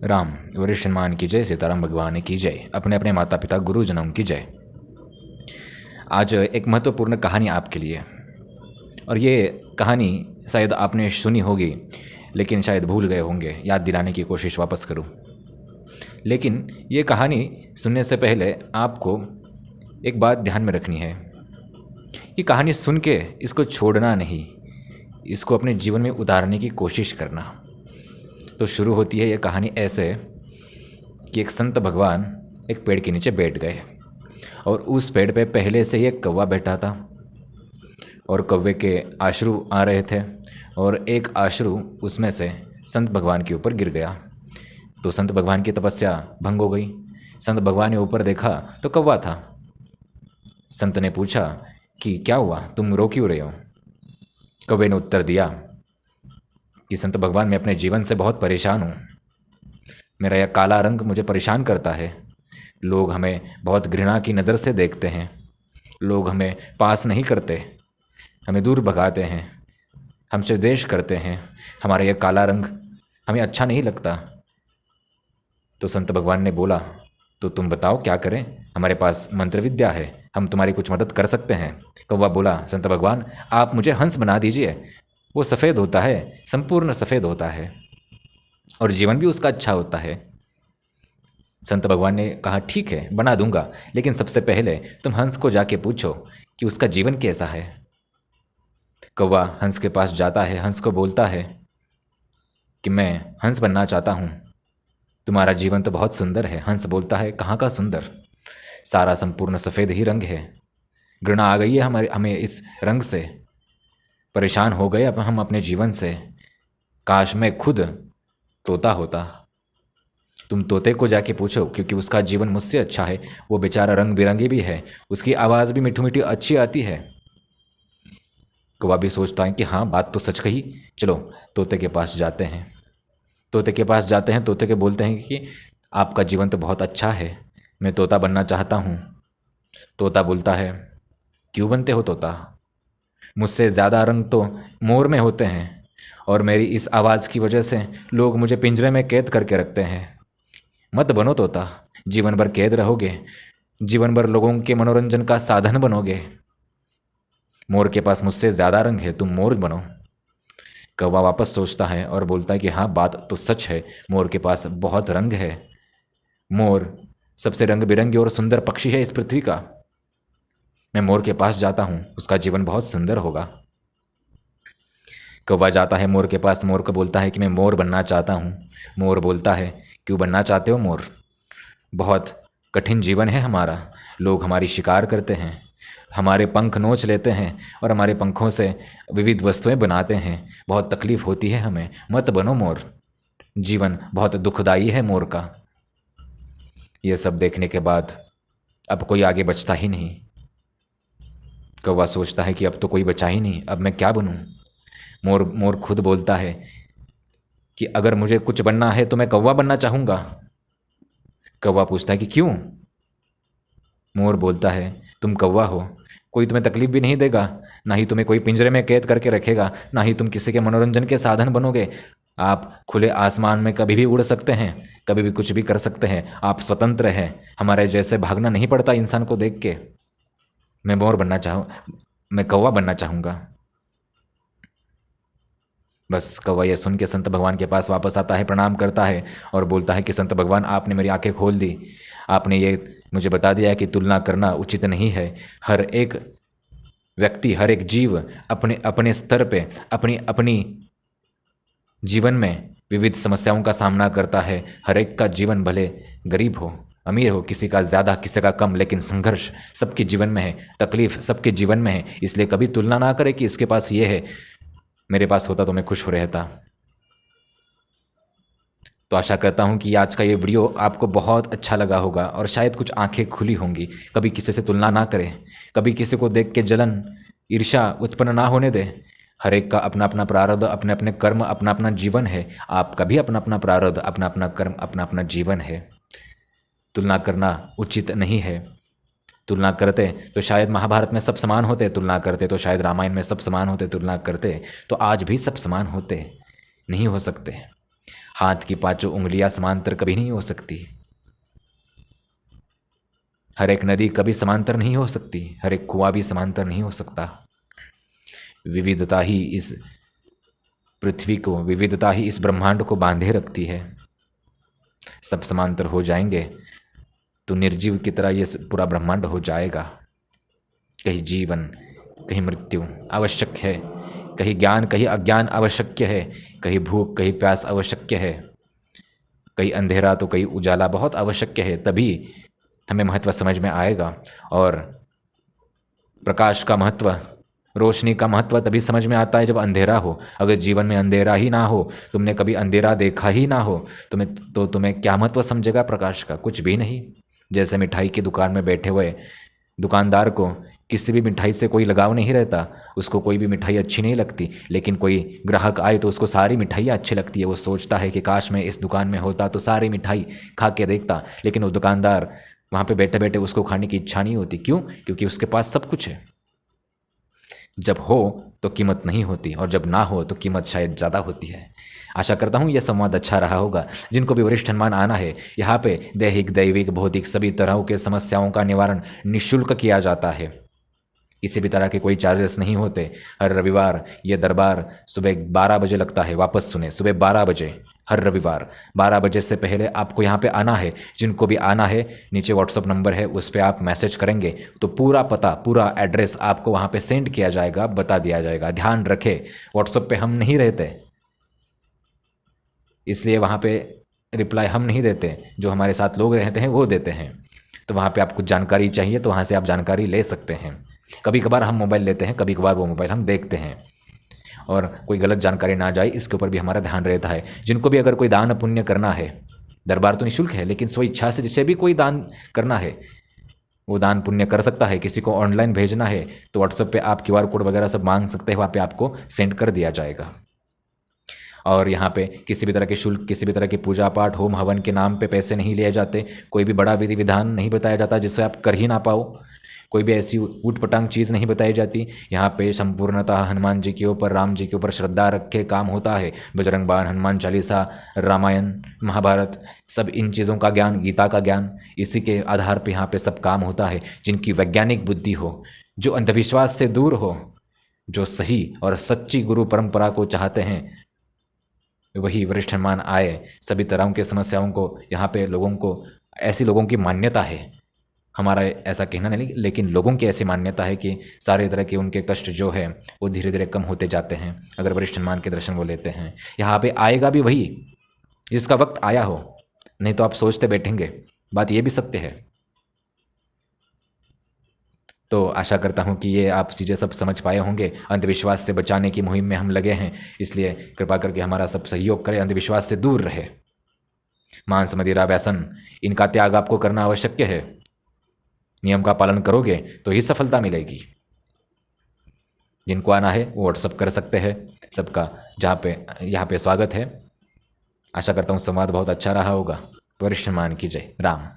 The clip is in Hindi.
राम वरिष्ठ हनुमान की जय, सीताराम भगवान की जय, अपने अपने माता पिता गुरुजनों की जय। आज एक महत्वपूर्ण कहानी आपके लिए, और ये कहानी शायद आपने सुनी होगी लेकिन शायद भूल गए होंगे। याद दिलाने की कोशिश वापस करूं। लेकिन ये कहानी सुनने से पहले आपको एक बात ध्यान में रखनी है कि कहानी सुन के इसको छोड़ना नहीं, इसको अपने जीवन में उतारने की कोशिश करना। तो शुरू होती है ये कहानी ऐसे कि एक संत भगवान एक पेड़ के नीचे बैठ गए और उस पेड़ पे पहले से ही एक कौवा बैठा था और कौवे के आश्रू आ रहे थे और एक आश्रू उसमें से संत भगवान के ऊपर गिर गया। तो संत भगवान की तपस्या भंग हो गई। संत भगवान ने ऊपर देखा तो कौवा था। संत ने पूछा कि क्या हुआ, तुम रो क्यों रहे हो? कौवे ने उत्तर दिया कि संत भगवान, मैं अपने जीवन से बहुत परेशान हूँ। मेरा यह काला रंग मुझे परेशान करता है। लोग हमें बहुत घृणा की नज़र से देखते हैं, लोग हमें पास नहीं करते, हमें दूर भगाते हैं, हमसे द्वेष करते हैं। हमारा यह काला रंग हमें अच्छा नहीं लगता। तो संत भगवान ने बोला, तो तुम बताओ क्या करें, हमारे पास मंत्र विद्या है, हम तुम्हारी कुछ मदद कर सकते हैं। कौवा बोला, संत भगवान आप मुझे हंस बना दीजिए, वो सफ़ेद होता है, संपूर्ण सफ़ेद होता है और जीवन भी उसका अच्छा होता है। संत भगवान ने कहा, ठीक है बना दूंगा, लेकिन सबसे पहले तुम हंस को जाके पूछो कि उसका जीवन कैसा है। कौवा हंस के पास जाता है, हंस को बोलता है कि मैं हंस बनना चाहता हूँ, तुम्हारा जीवन तो बहुत सुंदर है। हंस बोलता है, कहाँ का सुंदर, सारा संपूर्ण सफ़ेद ही रंग है। घृणा आ गई है हमें इस रंग से, परेशान हो गए अब हम अपने जीवन से। काश मैं खुद तोता होता। तुम तोते को जाके पूछो, क्योंकि उसका जीवन मुझसे अच्छा है, वो बेचारा रंग बिरंगी भी है, उसकी आवाज़ भी मिठी मिठी अच्छी आती है। कौवा भी सोचता है कि हाँ बात तो सच कही, चलो तोते के पास जाते हैं। तोते के पास जाते हैं, तोते के बोलते हैं कि आपका जीवन तो बहुत अच्छा है, मैं तोता बनना चाहता हूँ। तोता बोलता है, क्यों बनते हो तोता, मुझसे ज़्यादा रंग तो मोर में होते हैं और मेरी इस आवाज़ की वजह से लोग मुझे पिंजरे में कैद करके रखते हैं। मत बनो तोता, जीवन भर कैद रहोगे, जीवन भर लोगों के मनोरंजन का साधन बनोगे। मोर के पास मुझसे ज़्यादा रंग है, तुम मोर बनो। कौवा वापस सोचता है और बोलता है कि हाँ बात तो सच है, मोर के पास बहुत रंग है, मोर सबसे रंग बिरंगी और सुंदर पक्षी है इस पृथ्वी का। मैं मोर के पास जाता हूँ, उसका जीवन बहुत सुंदर होगा। कौवा जाता है मोर के पास, मोर को बोलता है कि मैं मोर बनना चाहता हूँ। मोर बोलता है, क्यों बनना चाहते हो मोर, बहुत कठिन जीवन है हमारा, लोग हमारी शिकार करते हैं, हमारे पंख नोच लेते हैं और हमारे पंखों से विविध वस्तुएं बनाते हैं, बहुत तकलीफ होती है हमें, मत बनो मोर, जीवन बहुत दुखदाई है मोर का। ये सब देखने के बाद अब कोई आगे बचता ही नहीं। कौवा सोचता है कि अब तो कोई बचा ही नहीं, अब मैं क्या बनूं। मोर खुद बोलता है कि अगर मुझे कुछ बनना है तो मैं कौवा बनना चाहूँगा। कौवा पूछता है कि क्यों? मोर बोलता है, तुम कौवा हो, कोई तुम्हें तकलीफ भी नहीं देगा, ना ही तुम्हें कोई पिंजरे में कैद करके रखेगा, ना ही तुम किसी के मनोरंजन के साधन बनोगे। आप खुले आसमान में कभी भी उड़ सकते हैं, कभी भी कुछ भी कर सकते हैं, आप स्वतंत्र हैं, हमारे जैसे भागना नहीं पड़ता इंसान को देख के। मैं कौवा बनना चाहूँगा। बस कौवा ये सुन के संत भगवान के पास वापस आता है, प्रणाम करता है और बोलता है कि संत भगवान आपने मेरी आंखें खोल दी, आपने ये मुझे बता दिया है कि तुलना करना उचित नहीं है। हर एक व्यक्ति, हर एक जीव अपने अपने स्तर पे अपनी अपनी जीवन में विविध समस्याओं का सामना करता है। हर एक का जीवन भले गरीब हो अमीर हो, किसी का ज़्यादा किसी का कम, लेकिन संघर्ष सबके जीवन में है, तकलीफ सबके जीवन में है। इसलिए कभी तुलना ना करें कि इसके पास ये है, मेरे पास होता तो मैं खुश हो रहता। तो आशा करता हूँ कि आज का ये वीडियो आपको बहुत अच्छा लगा होगा और शायद कुछ आंखें खुली होंगी। कभी किसी से तुलना ना करें, कभी किसी को देख के जलन ईर्ष्या उत्पन्न ना होने दें। हर एक का अपना अपना प्रारब्ध, अपने अपने कर्म, अपना अपना जीवन है। आपका भी अपना अपना प्रारब्ध, अपना अपना कर्म, अपना अपना जीवन है। तुलना करना उचित नहीं है। तुलना करते तो शायद महाभारत में सब समान होते, तुलना करते तो शायद रामायण में सब समान होते, तुलना करते तो आज भी सब समान होते। नहीं हो सकते। हाथ की पांचों उंगलियां समांतर कभी नहीं हो सकती। हर एक नदी कभी समांतर नहीं हो सकती, हर एक कुआं भी समांतर नहीं हो सकता। विविधता ही इस पृथ्वी को, विविधता ही इस ब्रह्मांड को बांधे रखती है। सब समांतर हो जाएंगे तो निर्जीव की तरह ये पूरा ब्रह्मांड हो जाएगा। कहीं जीवन, कहीं मृत्यु आवश्यक है, कहीं ज्ञान कहीं अज्ञान आवश्यक है, कहीं भूख कहीं प्यास आवश्यक है, कहीं अंधेरा तो कहीं उजाला बहुत आवश्यक है। तभी हमें महत्व समझ में आएगा। और प्रकाश का महत्व, रोशनी का महत्व तभी समझ में आता है जब अंधेरा हो। अगर जीवन में अंधेरा ही ना हो, तुमने कभी अंधेरा देखा ही ना हो, तुम्हें क्या महत्व समझेगा प्रकाश का? कुछ भी नहीं। जैसे मिठाई की दुकान में बैठे हुए दुकानदार को किसी भी मिठाई से कोई लगाव नहीं रहता, उसको कोई भी मिठाई अच्छी नहीं लगती, लेकिन कोई ग्राहक आए तो उसको सारी मिठाइयाँ अच्छी लगती है। वो सोचता है कि काश मैं इस दुकान में होता तो सारी मिठाई खा के देखता, लेकिन वो दुकानदार वहाँ पे बैठे बैठे उसको खाने की इच्छा नहीं होती। क्यों? क्योंकि उसके पास सब कुछ है। जब हो तो कीमत नहीं होती, और जब ना हो तो कीमत शायद ज़्यादा होती है। आशा करता हूँ यह संवाद अच्छा रहा होगा। जिनको भी वरिष्ठ सम्मान आना है, यहाँ पे दैहिक, दैविक, भौतिक सभी तरह के समस्याओं का निवारण निःशुल्क किया जाता है। किसी भी तरह के कोई चार्जेस नहीं होते। हर रविवार ये दरबार सुबह 12 बजे लगता है। वापस सुने, सुबह 12 बजे हर रविवार 12 बजे से पहले आपको यहाँ पे आना है। जिनको भी आना है, नीचे व्हाट्सअप नंबर है, उस पर आप मैसेज करेंगे तो पूरा पता, पूरा एड्रेस आपको वहाँ पे सेंड किया जाएगा, बता दिया जाएगा। ध्यान रखें, व्हाट्सअप पे हम नहीं रहते, इसलिए वहाँ पे रिप्लाई हम नहीं देते, जो हमारे साथ लोग रहते हैं वो देते हैं। तो वहाँ पे आपको जानकारी चाहिए तो वहाँ से आप जानकारी ले सकते हैं। कभी कभार हम मोबाइल लेते हैं, कभी कभार वो मोबाइल हम देखते हैं, और कोई गलत जानकारी ना जाए इसके ऊपर भी हमारा ध्यान रहता है। जिनको भी अगर कोई दान पुण्य करना है, दरबार तो निःशुल्क है, लेकिन स्व इच्छा से जिसे भी कोई दान करना है वो दान पुण्य कर सकता है। किसी को ऑनलाइन भेजना है तो व्हाट्सएप पे आप QR कोड वगैरह सब मांग सकते हैं, वहाँ पे आपको सेंड कर दिया जाएगा। और यहाँ पे किसी भी तरह के शुल्क, किसी भी तरह की पूजा पाठ, होम हवन के नाम पे पैसे नहीं लिए जाते। कोई भी बड़ा विधि विधान नहीं बताया जाता जिससे आप कर ही ना पाओ। कोई भी ऐसी ऊट पटांग चीज़ नहीं बताई जाती। यहाँ पे संपूर्णतः हनुमान जी के ऊपर, राम जी के ऊपर श्रद्धा रखे काम होता है। बजरंग बाण, हनुमान चालीसा, रामायण, महाभारत, सब इन चीज़ों का ज्ञान, गीता का ज्ञान, इसी के आधार पे यहाँ पे सब काम होता है। जिनकी वैज्ञानिक बुद्धि हो, जो अंधविश्वास से दूर हो, जो सही और सच्ची गुरु परंपरा को चाहते हैं, वही वरिष्ठ हनुमान आए। सभी तरह की समस्याओं को यहाँ पे लोगों को, ऐसी लोगों की मान्यता है, हमारा ऐसा कहना नहीं, लेकिन लोगों की ऐसी मान्यता है कि सारे तरह के उनके कष्ट जो है वो धीरे धीरे कम होते जाते हैं अगर वरिष्ठ हनुमान के दर्शन वो लेते हैं। यहाँ पे आएगा भी वही जिसका वक्त आया हो, नहीं तो आप सोचते बैठेंगे। बात ये भी सत्य है। तो आशा करता हूँ कि ये आप चीज़ें सब समझ पाए होंगे। अंधविश्वास से बचाने की मुहिम में हम लगे हैं, इसलिए कृपा करके हमारा सब सहयोग करें, अंधविश्वास से दूर रहे। मांस, मदिरा, व्यसन, इनका त्याग आपको करना आवश्यक है। नियम का पालन करोगे तो ही सफलता मिलेगी। जिनको आना है वो व्हाट्सअप कर सकते हैं। सबका यहाँ पे स्वागत है। आशा करता हूँ संवाद बहुत अच्छा रहा होगा। वरिष्ठ हनुमान की जय। राम।